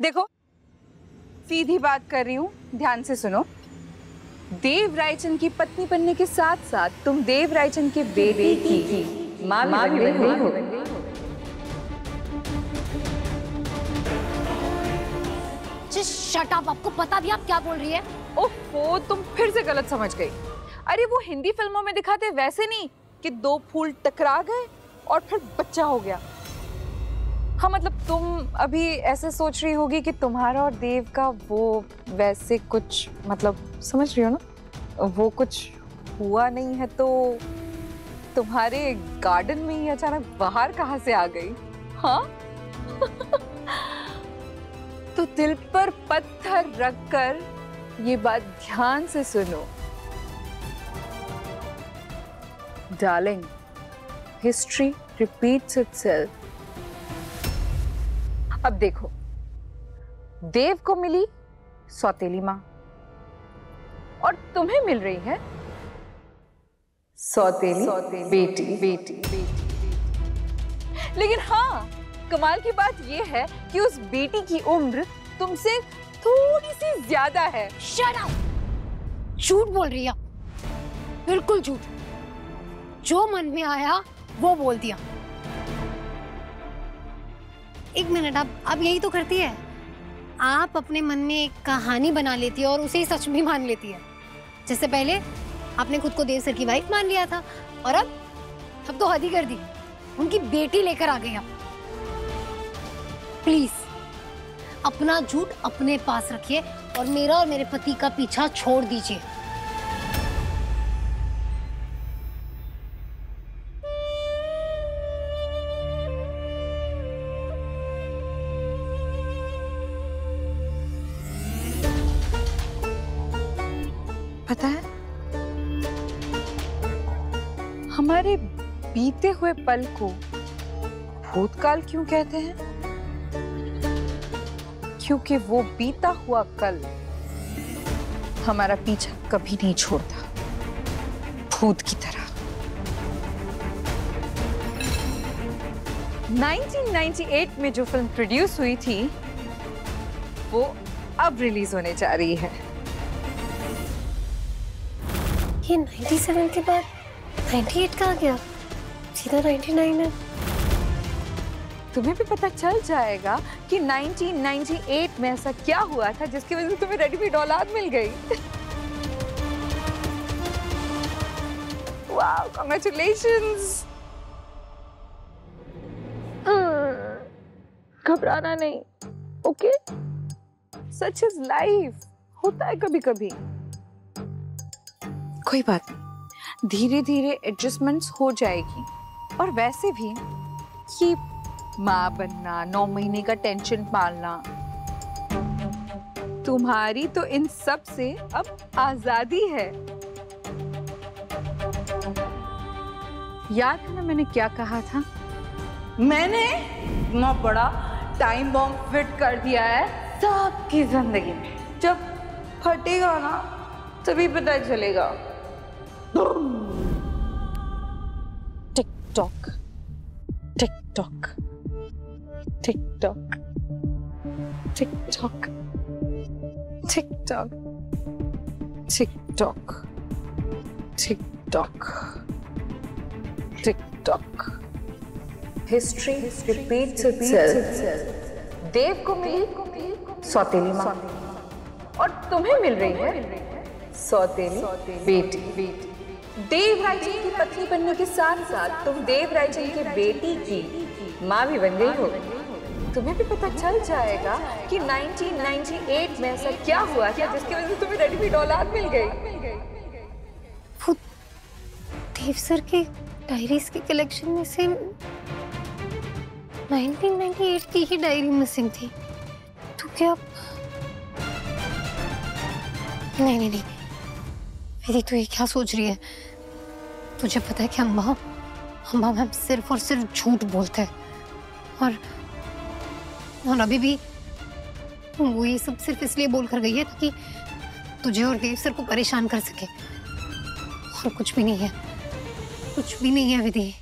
देखो, सीधी बात कर रही हूँ, ध्यान से सुनो। देव रायचंद की पत्नी बनने के साथ साथ तुम देव रायचंद के बेटे की माँ भी बन गई हो। शट अप, आपको पता भी आप क्या बोल रही है? ओहो, तुम फिर से गलत समझ गई। अरे वो हिंदी फिल्मों में दिखाते वैसे नहीं कि दो फूल टकरा गए और फिर बच्चा हो गया। हाँ मतलब तुम अभी ऐसे सोच रही होगी कि तुम्हारा और देव का वो वैसे कुछ, मतलब समझ रही हो ना, वो कुछ हुआ नहीं है तो तुम्हारे गार्डन में ही अचानक बाहर कहाँ से आ गई? हाँ तो दिल पर पत्थर रखकर ये बात ध्यान से सुनो डार्लिंग, हिस्ट्री रिपीट्स इटसेल्फ। अब देखो, देव को मिली सौतेली माँ और तुम्हें मिल रही है सौतेली बेटी। लेकिन हाँ, कमाल की बात यह है कि उस बेटी की उम्र तुमसे थोड़ी सी ज्यादा है। Shut up! झूठ बोल रही है, बिल्कुल झूठ। जो मन में आया वो बोल दिया। एक मिनट, आप यही तो करती है। आप अपने मन में एक कहानी बना लेती है और उसे ही सच भी मान लेती है। जैसे पहले आपने खुद को देव सर की वाइफ मान लिया था और अब तो हद ही कर दी, उनकी बेटी लेकर आ गई आप। प्लीज अपना झूठ अपने पास रखिए और मेरा और मेरे पति का पीछा छोड़ दीजिए। पता है, हमारे बीते हुए पल को भूतकाल क्यों कहते हैं? क्योंकि वो बीता हुआ कल हमारा पीछा कभी नहीं छोड़ता, भूत की तरह। 1998 में जो फिल्म प्रोड्यूस हुई थी वो अब रिलीज होने जा रही है। ये 97 के बाद 98 का आ गया, सीधा 99 है। तुम्हें भी पता चल जाएगा कि 1998 में ऐसा क्या हुआ था जिसकी वजह से तुम्हें रेडीमेड औलाद मिल गई। Wow, congratulations. घबराना नहीं, ओके? सच इज लाइफ, होता है कभी कभी। कोई बात नहीं, धीरे धीरे एडजस्टमेंट्स हो जाएगी। और वैसे भी ये माँ बनना, 9 महीने का टेंशन पालना, तुम्हारी तो इन सब से अब आजादी है। याद है ना मैंने क्या कहा था? मैंने इतना बड़ा टाइम बॉम्ब फिट कर दिया है सबकी जिंदगी में। जब फटेगा ना तभी पता चलेगा। Tick tock, tick tock, tick tock, tick tock, tick tock, tick tock, tick tock, tick tock. History repeats itself. Dev को मिली सौतेली माँ और तुम्हें मिल रही है सौतेली बेटी। देव रायचंद की पत्नी बनने के साथ साथ तुम देव रायचंद के बेटी की माँ भी बन गई हो। तुम्हें भी पता चल जाएगा कि 1998 में ऐसा क्या हुआ था जिसकी वजह से तुम्हें रेडीमेड औलाद मिल गई। वो देव सर के डायरीज के कलेक्शन में से 1998 की ही डायरी मिसिंग थी। तो क्या नहीं, मेरी तो ये क्या सोच रही है? तुझे पता है कि अम्मा मैम सिर्फ और सिर्फ झूठ बोलते हैं और अभी भी वो ये सब सिर्फ इसलिए बोल कर गई है ताकि तुझे और देव सर को परेशान कर सके। और कुछ भी नहीं है, कुछ भी नहीं है विधि।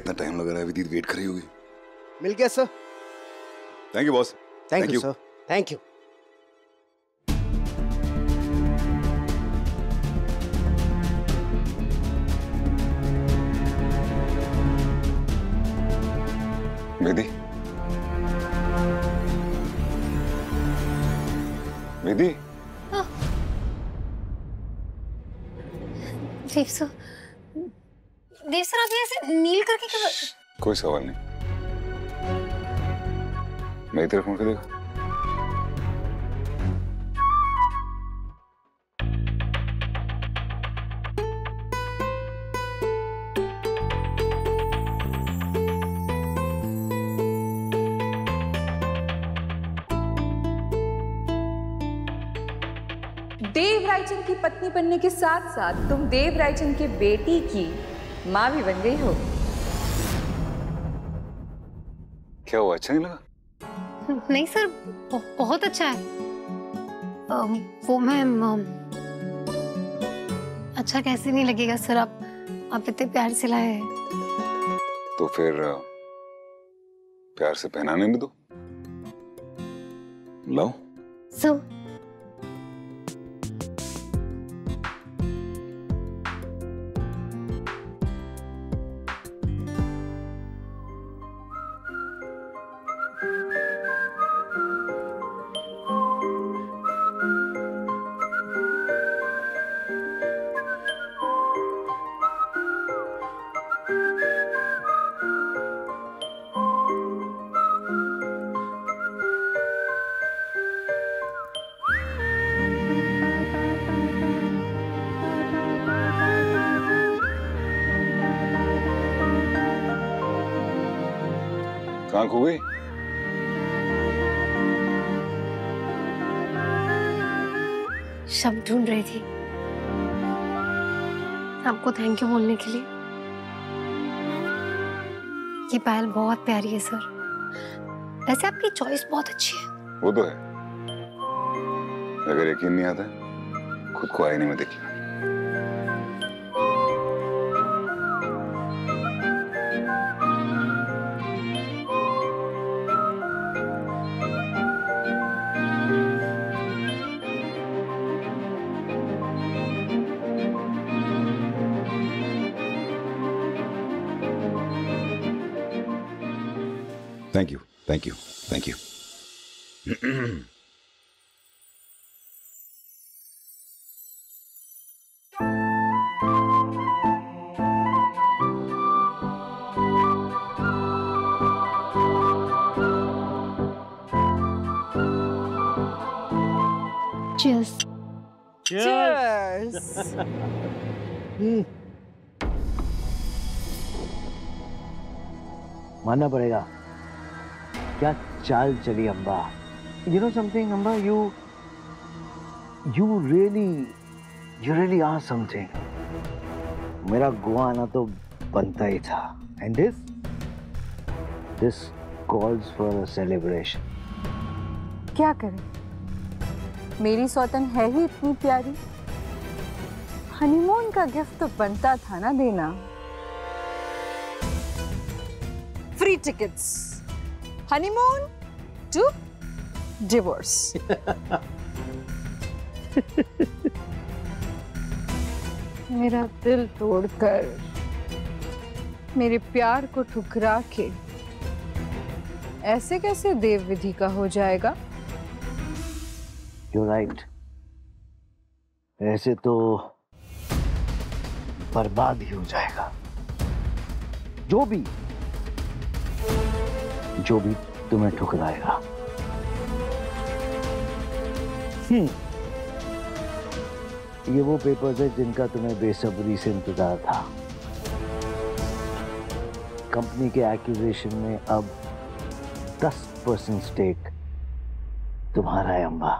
इतना टाइम लग रहा है, विधि वेट कर रही होगी। मिल गया sir. Thank you boss. Thank you sir. Thank you. Vidhi, Vidhi. Dev sir आप ऐसे नील करके क्यों? कोई सवाल नहीं, मेरी तरफ मुड़ के देखो। देव रायचंद की पत्नी बनने के साथ साथ तुम देव रायचंद के बेटी की माँ भी बन गई हो। क्या हुआ, अच्छा नहीं लगा? नहीं सर, बहुत अच्छा है। वो मैं अच्छा कैसे नहीं लगेगा सर, आप इतने प्यार से लाए हैं। तो फिर प्यार से पहनाने में दो। लाओ। सर कहाँ खो गई? शब्द ढूंढ रही थी आपको थैंक यू बोलने के लिए। ये पायल बहुत प्यारी है सर, वैसे आपकी चॉइस बहुत अच्छी है। वो तो है, अगर यकीन नहीं आता खुद को आईने में देख लेना। Thank you, thank you, thank you. Cheers. Cheers. मानना पड़ेगा, क्या चाल चली Amba. You know something, Amba, you really are something. मेरा गोवा आना तो बनता ही था, and this calls for a celebration. क्या करें, मेरी सौतन है ही इतनी प्यारी, हनीमून का गिफ्ट तो बनता था ना देना। Free tickets, honeymoon to divorce. मेरा दिल तोड़कर, मेरे प्यार को ठुकरा के ऐसे कैसे देव विधि का हो जाएगा? You're right. ऐसे तो बर्बाद ही हो जाएगा। जो भी तुम्हें ठुकराएगा। ये वो पेपर्स है जिनका तुम्हें बेसब्री से इंतजार था। कंपनी के एक्विजिशन में अब 10% स्टेक तुम्हारा है अम्बा।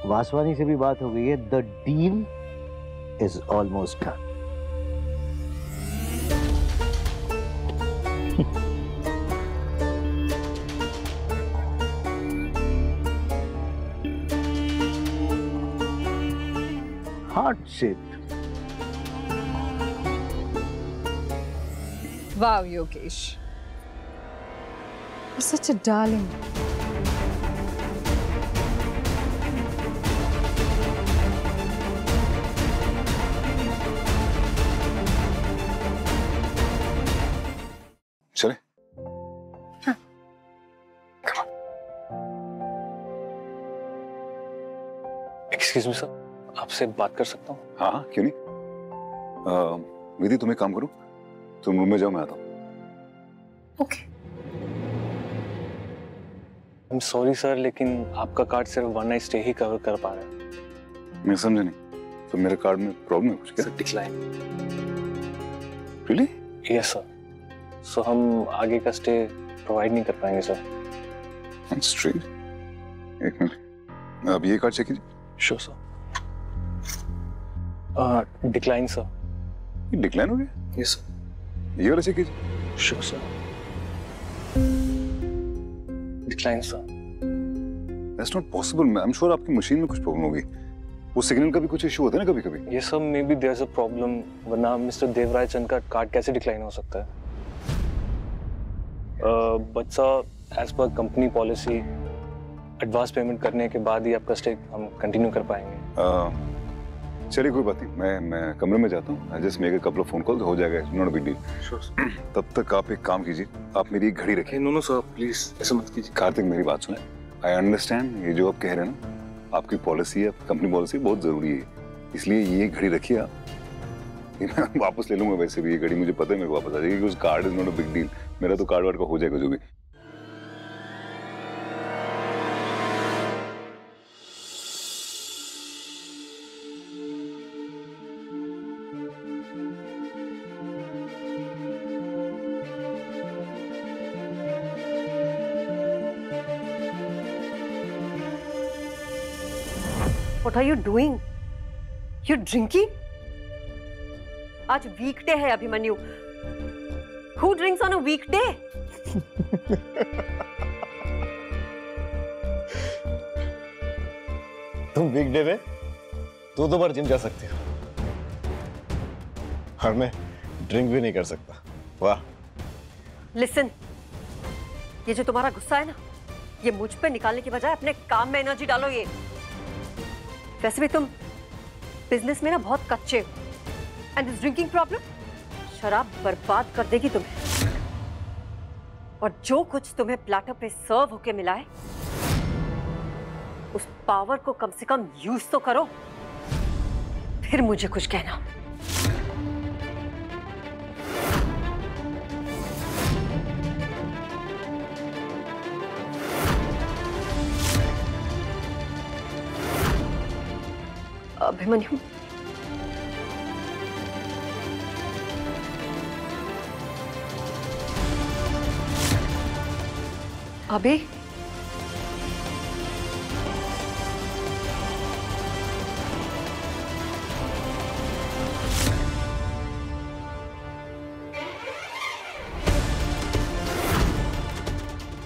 वासवानी से भी बात हो गई है। The deal is almost done. Heart shaped. Wow, Yogesh. You're such a darling. चले? हाँ। एक्सक्यूज मी सर, आपसे बात कर सकता हूँ? हाँ हाँ, क्यों नहीं? विधि, तुम एक काम करो, तुम रूम में जाओ, मैं आता हूँ। Okay. I am sorry sir, लेकिन आपका कार्ड सिर्फ 1 नाइट स्टे ही कवर कर पा रहा है। मैं समझा नहीं, तो मेरे कार्ड में प्रॉब्लम है कुछ क्या? Sir decline. Really? Yes sir, so हम आगे का स्टे प्रोवाइड नहीं कर पाएंगे सर। स्ट्रेंज। एक मिनट, अब ये कार्ड चेक कीजिए। Sure sir. Decline sir. ये डिक्लाइन हो गया? Yes sir. ये वाला चेक कीजिए। Sure sir. Decline sir. That's not possible. I am sure आपकी मशीन में कुछ प्रॉब्लम होगी। वो सिग्नल का भी कुछ इशू होता है ना कभी कभी। ये सब maybe there is a problem, वरना मिस्टर देवराज चंद का कार्ड कैसे डिक्लाइन हो सकता है? But sir, as per company policy, advance payment करने के बाद ही आपका स्टे हम कंटिन्यू कर पाएंगे। चलिए कोई बात नहीं, मैं कमरे में जाता हूँ। Just make a couple of phone call, हो जाएगा, not a big deal. Sure sir. तब तक आप एक काम कीजिए, आप मेरी एक घड़ी रखिए। नो नो सर, प्लीज ऐसा मत कीजिए। कार्तिक, मेरी बात सुने। आई अंडरस्टैंड ये जो आप कह रहे हैं ना, आपकी पॉलिसी है, कंपनी पॉलिसी बहुत जरूरी है, इसलिए ये घड़ी रखिए आप। ये मैं वापस ले लूंगा, वैसे भी ये घड़ी मुझे पता है मेरे को वापस आ जाएगी, क्योंकि उस card is not a big deal. मेरा तो कार्ड वार्ड का हो जाएगा जो भी। What are you doing? You're drinking? आज वीकडे है Abhimanyu. Who drinks on a weekday? तुम वीकडे में 2 बार जिम जा सकती हो और मैं ड्रिंक भी नहीं कर सकता। वाह। Listen, ये जो तुम्हारा गुस्सा है ना, ये मुझ पे निकालने की बजाय अपने काम में एनर्जी डालो। ये वैसे भी तुम बिजनेस में ना बहुत कच्चे हो, एंड दिस ड्रिंकिंग प्रॉब्लम शराब बर्बाद कर देगी तुम्हें। और जो कुछ तुम्हें प्लेटर पे सर्व होके मिला है, उस पावर को कम से कम यूज तो करो, फिर मुझे कुछ कहना। अभिमन्यु, अभी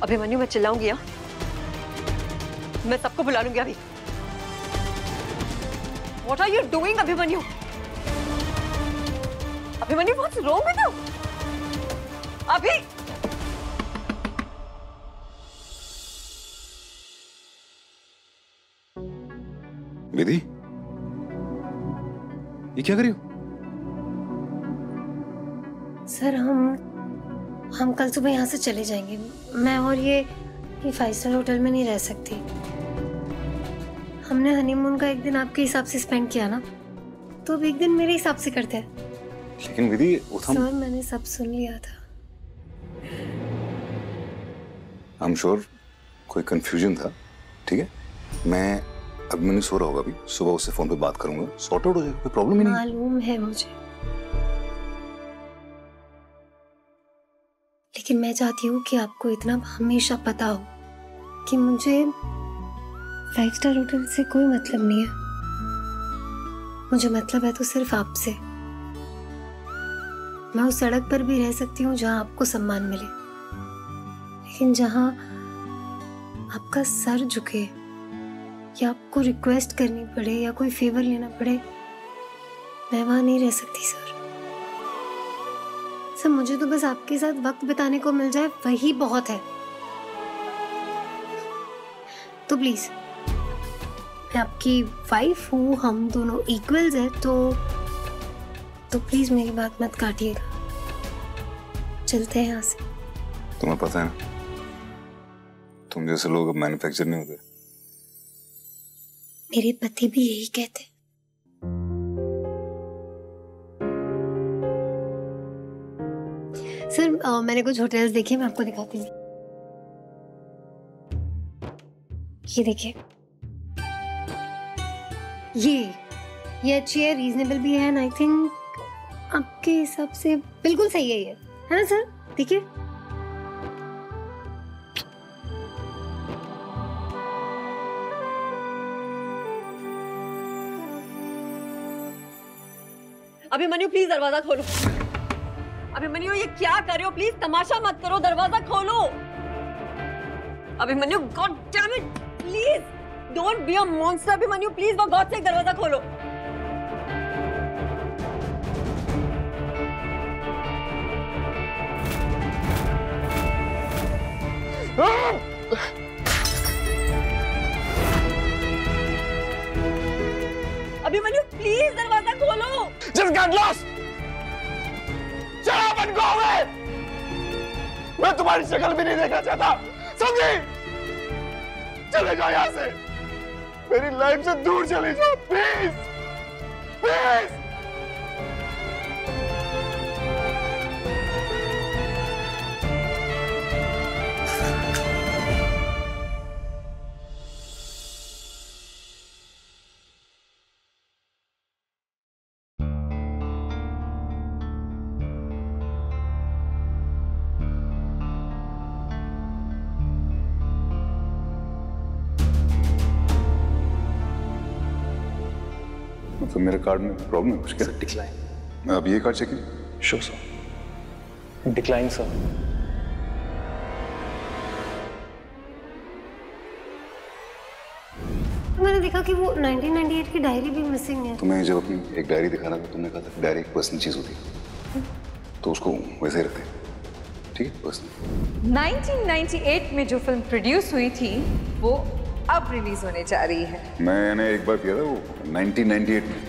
अभिमन्यु, मैं चिल्लाऊंगी। हाँ, मैं सबको बुला लूंगी अभी। What are you doing, Abhimanyu? Abhimanyu, what's wrong with you? Abhi! विधि, ये क्या कर रही हो? सर, हम कल सुबह यहाँ से चले जाएंगे। मैं और ये 5 स्टार होटल में नहीं रह सकती। हमने हनीमून का एक दिन आपके हिसाब से स्पेंड किया ना, तो अब एक दिन मेरे हिसाब से करते हैं। लेकिन विधि, सर, मैंने सब सुन लिया था। आई एम श्योर कोई कंफ्यूजन था, ठीक है। मैं अभिमन्यु सो रहा होगा अभी, सुबह उससे फोन पे बात करूंगा, सॉर्ट आउट हो जाएगा, कोई प्रॉब्लम ही नहीं। मालूम है मुझे, लेकिन मैं चाहती हूँ कि आपको इतना हमेशा पता हो कि मुझे 5 स्टार होटल से कोई मतलब नहीं है। मुझे मतलब है तो सिर्फ आपसे। मैं उस सड़क पर भी रह सकती हूँ जहाँ आपको सम्मान मिले, लेकिन जहाँ आपका सर झुके या आपको रिक्वेस्ट करनी पड़े या कोई फेवर लेना पड़े, मैं वहां नहीं रह सकती सर। सर मुझे तो बस आपके साथ वक्त बिताने को मिल जाए वही बहुत है। तो प्लीज, मैं आपकी वाइफ हूँ, हम दोनों इक्वल्स हैं, तो प्लीज मेरी बात मत काटिएगा। चलते हैं यहाँ से। तुम्हें पता है ना, तुम जैसे लोग अब मैन्युफैक्चर नहीं होते। मेरे पति भी यही कहते। सर मैंने कुछ होटल्स देखे, मैं आपको दिखाती हूँ। ये देखिए, ये अच्छी है, रीजनेबल भी है, एंड आई थिंक आपके हिसाब से बिल्कुल सही है ये, है ना सर? देखिए। अभिमन्यु प्लीज दरवाजा खोलो। अभिमन्यु ये क्या कर रहे हो? प्लीज तमाशा मत करो, दरवाजा खोलो। Abhimanyu god damn it, please don't be a monster. Abhimanyu please for God sake दरवाजा खोलो। अभिमन्यु प्लीज दरवाजा खोलो। Just get lost! Shut up and go away! मैं तुम्हारी शक्ल भी नहीं देखना चाहता, समझी? चले जाओ यहाँ से, मेरी लाइफ से दूर चले जाओ, प्लीज, प्लीज। तो मेरे कार्ड में प्रॉब्लम है कुछ क्या? डिक्लाइन। अब ये कार्ड चेक कीजिए। Sure sir. Decline sir. मैंने देखा कि वो 1998 की डायरी भी मिसिंग है। तुम्हें जब अपनी एक डायरी दिखाना था, तुमने कहा था डायरी एक पर्सनल चीज होती है, तो उसको वैसे ही रखते, ठीक है? पर्सनल। 1998 में जो फिल्म प्रोड्यूस हुई थी वो अब रिलीज होने जा रही है। मैंने एक बार किया था वो 1998 में,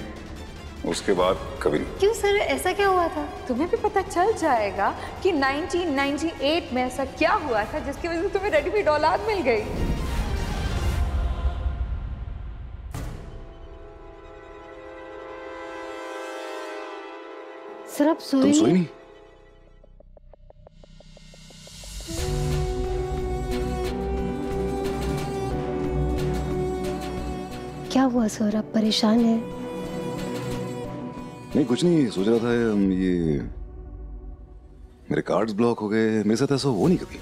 उसके बाद कभी नहीं। क्यों सर, ऐसा क्या हुआ था? तुम्हें भी पता चल जाएगा कि 1998 में ऐसा क्या हुआ था जिसकी वजह से तुम्हें रेडीमेड औलाद मिल गई। सर आप तुम सोई नहीं? क्या हुआ सर, आप परेशान हैं? नहीं कुछ नहीं, सोच रहा था ये मेरे कार्ड्स ब्लॉक हो गए। मेरे साथ ऐसा हो नहीं कभी।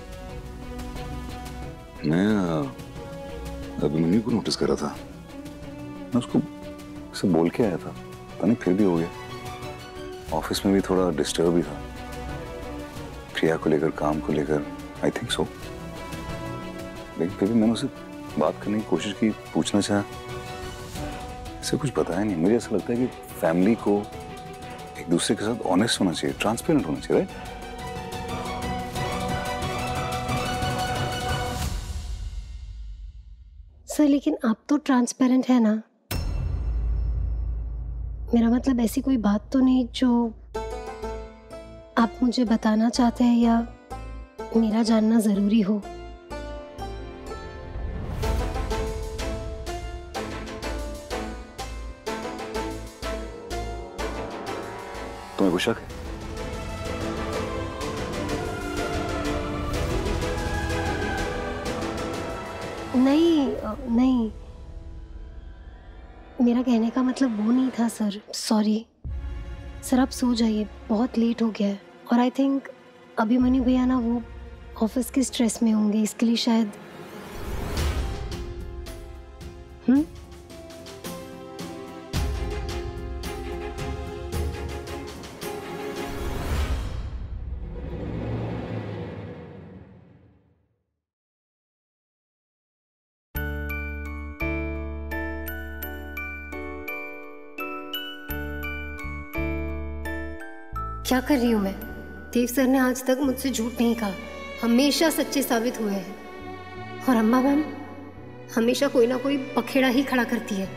मैं अभिमन्यु को नोटिस कर रहा था, मैं उसको से बोल के आया था, पता नहीं फिर भी हो गया। ऑफिस में भी थोड़ा डिस्टर्ब ही था, प्रिया को लेकर, काम को लेकर, आई थिंक सो। लेकिन फिर भी मैंने उससे बात करने की कोशिश की, पूछना चाहा, इसे कुछ बताया नहीं। मुझे ऐसा लगता है कि फैमिली को एक दूसरे के साथ ऑनेस्ट होना चाहिए, ट्रांसपेरेंट होना चाहिए, राइट? सर लेकिन आप तो ट्रांसपेरेंट है ना? मेरा मतलब ऐसी कोई बात तो नहीं जो आप मुझे बताना चाहते हैं या मेरा जानना जरूरी हो। तुम्हें कुछ शक है? नहीं, मेरा कहने का मतलब वो नहीं था सर, सॉरी। सर आप सो जाइए, बहुत लेट हो गया है। और आई थिंक अभिमन्यु भैया ना वो ऑफिस के स्ट्रेस में होंगे, इसके लिए शायद। क्या कर रही हूं मैं? देव सर ने आज तक मुझसे झूठ नहीं कहा, हमेशा सच्चे साबित हुए हैं। और अम्मा मैम हमेशा कोई ना कोई पखेड़ा ही खड़ा करती है।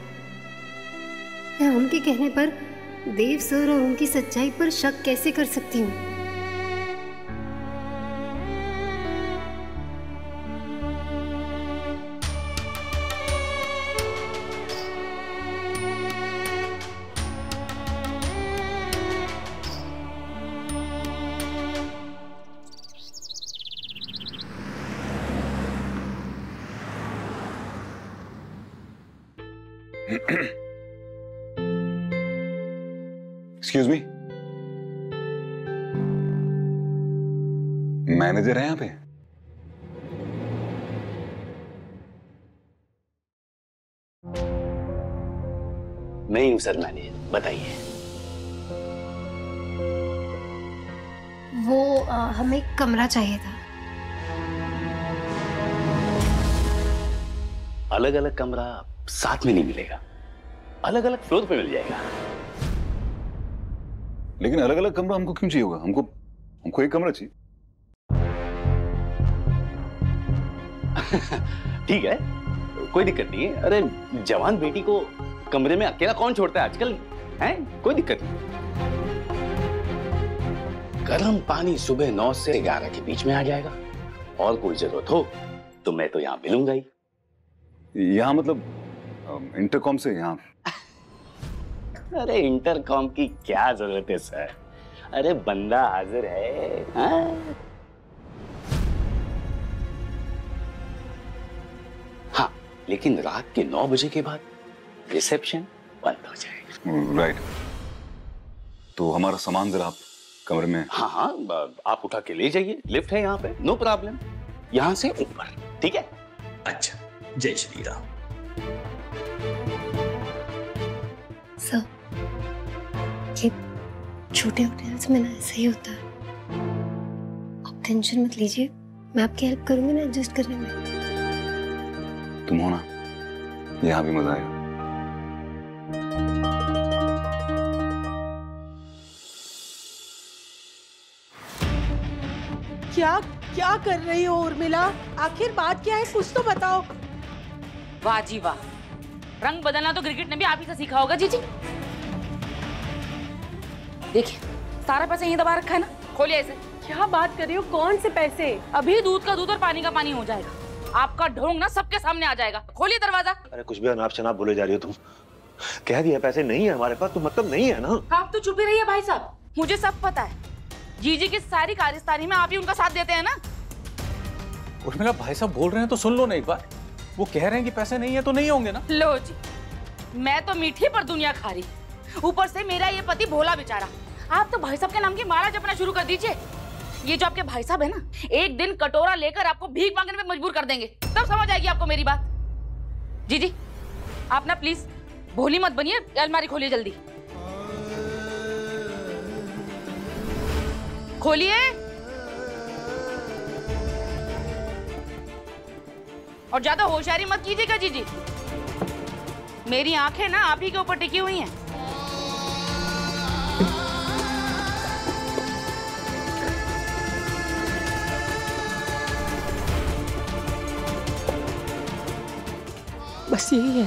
मैं उनके कहने पर देव सर और उनकी सच्चाई पर शक कैसे कर सकती हूँ? एक्सक्यूज मी, मैनेजर है यहाँ पे? मैं ही हूं सर मैनेजर, बताइए। वो हमें कमरा चाहिए था। अलग अलग कमरा साथ में नहीं मिलेगा, अलग अलग फ्लोर पे मिल जाएगा। लेकिन अलग अलग कमरा हमको क्यों चाहिए होगा? हमको एक कमरा चाहिए। ठीक है, कोई दिक्कत नहीं है। अरे जवान बेटी को कमरे में अकेला कौन छोड़ता है आजकल, हैं? कोई दिक्कत नहीं। गर्म पानी सुबह 9 से 11 के बीच में आ जाएगा। और कोई जरूरत हो तो मैं तो यहाँ मिलूंगा ही। यहाँ मतलब इंटरकॉम से यहाँ? अरे इंटरकॉम की क्या जरूरत है सर? अरे बंदा हाजिर है। हाँ, लेकिन रात के 9 बजे के बाद रिसेप्शन बंद हो जाएगा। राइट। तो हमारा सामान जरा आप कमरे में। हाँ हाँ, आप उठा के ले जाइए, लिफ्ट है यहाँ पे, नो प्रॉब्लम। यहाँ से ऊपर, ठीक है? अच्छा, जय श्री राम। सर, ये छोटे होटल्स में ना ऐसा ही होता है। आप टेंशन मत लीजिए, मैं आपकी हेल्प करूंगी ना एडजस्ट करने में। तुम हो ना, यहाँ भी मजा आएगा। क्या क्या कर रही हो उर्मिला? आखिर बात क्या है, कुछ तो बताओ। वाह जी वाह, रंग बदलना तो क्रिकेट ने भी आप ही से सीखा होगा। जी जी देखिए, सारा पैसा यहीं दबा रखा है ना, खोलिए इसे। क्या बात कर रही हो? कौन से पैसे? अभी दूध का दूध और पानी का पानी हो जाएगा। आपका ढोंग ना सबके सामने आ जाएगा। खोलिए दरवाजा। अरे कुछ भी अनाप शनाप बोले जा रही हो तुम। कह दिया पैसे नहीं है हमारे पास, तो मतलब नहीं है ना। आप तो चुप ही रहिए भाई साहब, मुझे सब पता है। जीजी की सारी कार्यस्तानी में आप ही उनका साथ देते हैं ना। उर्मिला, भाई साहब बोल रहे हैं तो सुन लो ना एक बार। वो कह रहे हैं कि पैसे नहीं है तो नहीं होंगे ना। लो जी, मैं तो मीठी पर दुनिया खा रही, ऊपर से मेरा ये पति भोला बेचारा। आप तो भाई साहब के नाम की माला जपना शुरू कर दीजिए। ये जो आपके भाई साहब है ना, एक दिन कटोरा लेकर आपको भीख मांगने में मजबूर कर देंगे, तब समझ आएगी आपको मेरी बात। जी जी, आप ना प्लीज भोली मत बनिए। अलमारी खोलिए जल्दी, खोलिए। और ज्यादा होशियारी मत कीजिएगा जीजी, मेरी आंखें ना आप ही के ऊपर टिकी हुई हैं। बस यही है।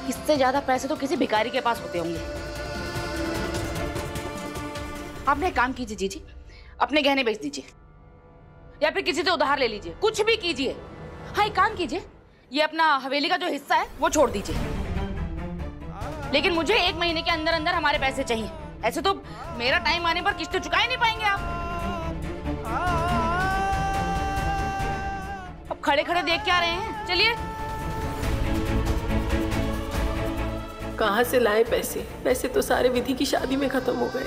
इससे ज्यादा पैसे तो किसी भिखारी के पास होते होंगे। आपने एक काम कीजिए जीजी, अपने गहने बेच दीजिए या फिर किसी से उधार ले लीजिए, कुछ भी कीजिए। हाँ, एक काम कीजिए, ये अपना हवेली का जो हिस्सा है वो छोड़ दीजिए, लेकिन मुझे 1 महीने के अंदर अंदर हमारे पैसे चाहिए। ऐसे तो मेरा टाइम आने पर किस्तें चुका ही नहीं पाएंगे आप। अब खड़े खड़े देख क्या रहे हैं, चलिए। कहाँ से लाए पैसे? पैसे तो सारे विधि की शादी में खत्म हो गए।